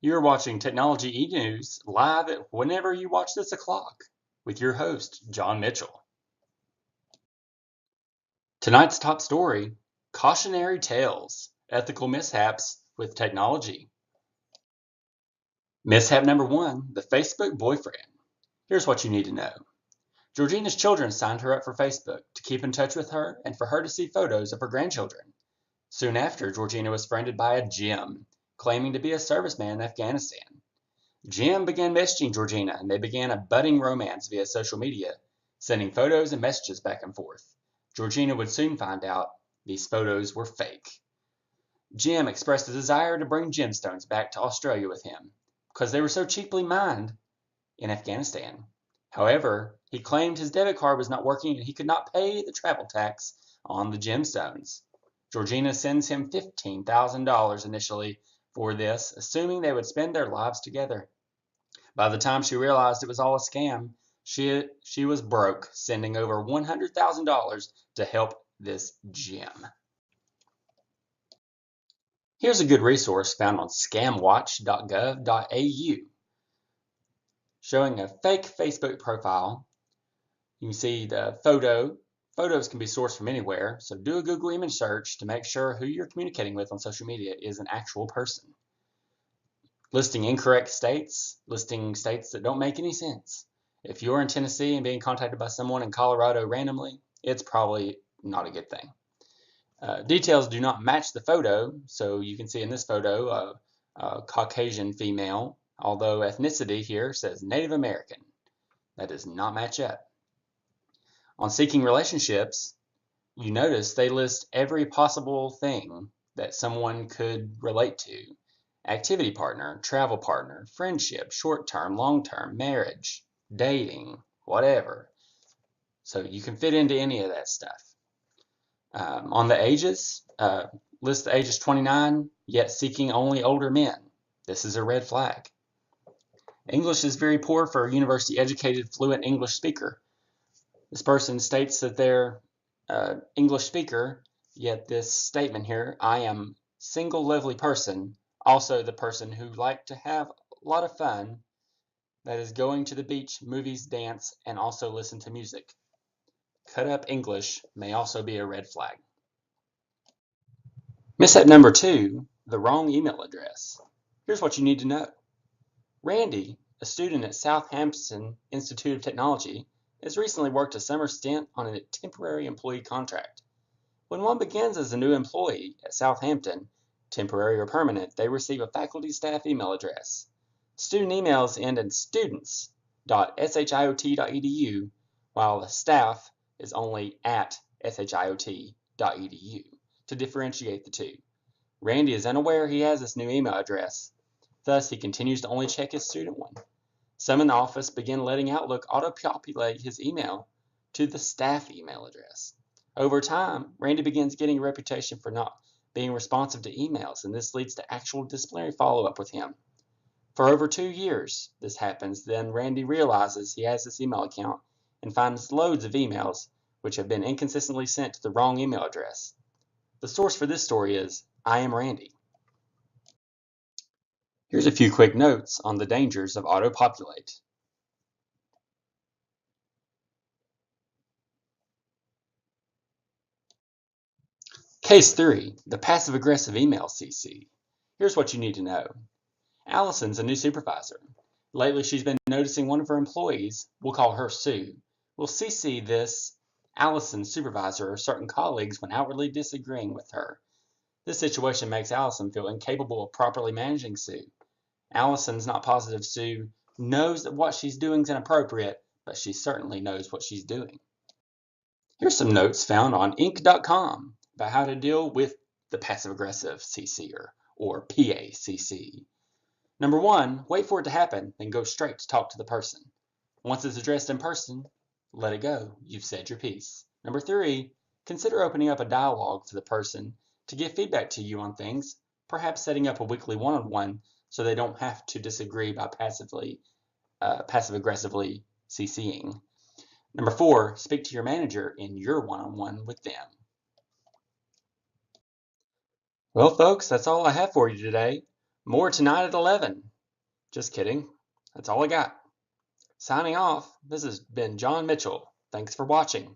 You're watching Technology eNews live at whenever you watch this o'clock with your host, Jon Mitchell. Tonight's top story, cautionary tales, ethical mishaps with technology. Mishap number one, the Facebook boyfriend. Here's what you need to know. Georgina's children signed her up for Facebook to keep in touch with her and for her to see photos of her grandchildren. Soon after, Georgina was friended by a Jim, claiming to be a serviceman in Afghanistan. Jim began messaging Georgina, and they began a budding romance via social media, sending photos and messages back and forth. Georgina would soon find out these photos were fake. Jim expressed a desire to bring gemstones back to Australia with him because they were so cheaply mined in Afghanistan. However, he claimed his debit card was not working and he could not pay the travel tax on the gemstones. Georgina sends him $15,000 initially for this, assuming they would spend their lives together. By the time she realized it was all a scam, she was broke, sending over $100,000 to help this Jim. Here's a good resource found on scamwatch.gov.au showing a fake Facebook profile. You can see the photo. Photos can be sourced from anywhere, so do a Google image search to make sure who you're communicating with on social media is an actual person. Listing incorrect states, listing states that don't make any sense. If you're in Tennessee and being contacted by someone in Colorado randomly, it's probably not a good thing. Details do not match the photo, so you can see in this photo a Caucasian female, although ethnicity here says Native American. That does not match up. On seeking relationships, you notice they list every possible thing that someone could relate to. Activity partner, travel partner, friendship, short-term, long-term, marriage, dating, whatever. So you can fit into any of that stuff. On the ages, list the ages 29, yet seeking only older men. This is a red flag. English is very poor for a university-educated, fluent English speaker. This person states that they're English speaker, yet this statement here, I am single lovely person, also the person who like to have a lot of fun, that is going to the beach, movies, dance, and also listen to music. Cut up English may also be a red flag. Mishap number two, the wrong email address. Here's what you need to know. Randy, a student at Southampton Institute of Technology, has recently worked a summer stint on a temporary employee contract. When one begins as a new employee at Southampton, temporary or permanent, they receive a faculty staff email address. Student emails end in students.shiot.edu, while the staff is only at shiot.edu to differentiate the two. Randy is unaware he has this new email address, thus he continues to only check his student one. Some in the office begin letting Outlook auto-populate his email to the staff email address. Over time, Randy begins getting a reputation for not being responsive to emails, and this leads to actual disciplinary follow-up with him. For over 2 years, this happens. Then Randy realizes he has this email account and finds loads of emails which have been inconsistently sent to the wrong email address. The source for this story is I Am Randy. Here's a few quick notes on the dangers of auto-populate. Case 3, the passive-aggressive email CC. Here's what you need to know. Allison's a new supervisor. Lately, she's been noticing one of her employees, we'll call her Sue, will CC this Allison's supervisor or certain colleagues when outwardly disagreeing with her. This situation makes Allison feel incapable of properly managing Sue. Allison's not positive Sue knows that what she's doing is inappropriate, but she certainly knows what she's doing. Here's some notes found on Inc.com about how to deal with the passive-aggressive CCer, or PACC. Number 1, wait for it to happen, then go straight to talk to the person. Once it's addressed in person, let it go. You've said your piece. Number 3, consider opening up a dialogue to the person to give feedback to you on things, perhaps setting up a weekly one-on-one so they don't have to disagree by passive-aggressively CCing. Number 4, speak to your manager in your one-on-one with them. Well, folks, that's all I have for you today. More tonight at 11. Just kidding. That's all I got. Signing off, this has been Jon Mitchell. Thanks for watching.